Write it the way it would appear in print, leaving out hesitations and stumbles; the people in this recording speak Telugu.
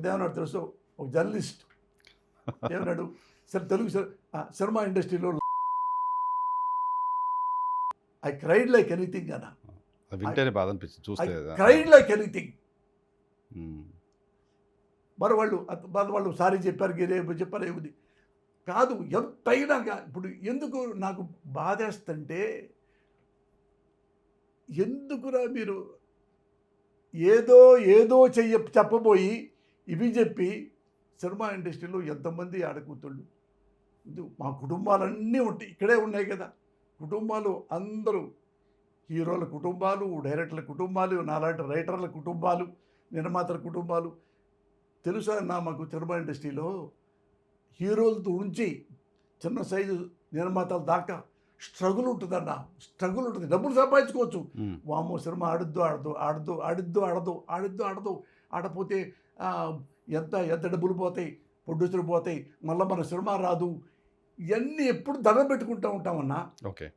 దేవనాడు తెలుసు, ఒక జర్నలిస్ట్ ఏమన్నాడు, సార్ తెలుగు సినిమా ఇండస్ట్రీలో ఐ క్రైడ్ లైక్ ఎనీథింగ్ అన్న. వింటేనే బాధ అనిపించింది ఐ చూస్తే. Cried like anything. మరి వాళ్ళు సారీ చెప్పారు, చెప్పారు ఏముంది కాదు. ఎంతైనా ఇప్పుడు ఎందుకు నాకు బాధేస్తుంటే, ఎందుకురా మీరు ఏదో ఏదో చెప్పబోయి ఇవి చెప్పి సినిమా ఇండస్ట్రీలో ఎంతమంది ఆడకూతుళ్ళు, మా కుటుంబాలన్నీ ఉంటాయి, ఇక్కడే ఉన్నాయి కదా కుటుంబాలు అందరూ, హీరోల కుటుంబాలు, డైరెక్టర్ల కుటుంబాలు, నాలాంటి రైటర్ల కుటుంబాలు, నిర్మాతల కుటుంబాలు. తెలుసా మాకు సినిమా ఇండస్ట్రీలో హీరోలతో నుంచి చిన్న సైజు నిర్మాతల దాకా స్ట్రగుల్ ఉంటుందన్న, స్ట్రగుల్ ఉంటుంది. డబ్బులు సంపాదించుకోవచ్చు, వామో సినిమా ఆడపోతే ఎంత డబ్బులు పోతాయి, ప్రొడ్యూసర్లు పోతాయి, మళ్ళీ మన సినిమా రాదు, ఇవన్నీ ఎప్పుడు దండం పెట్టుకుంటూ ఉంటామన్నా. ఓకే.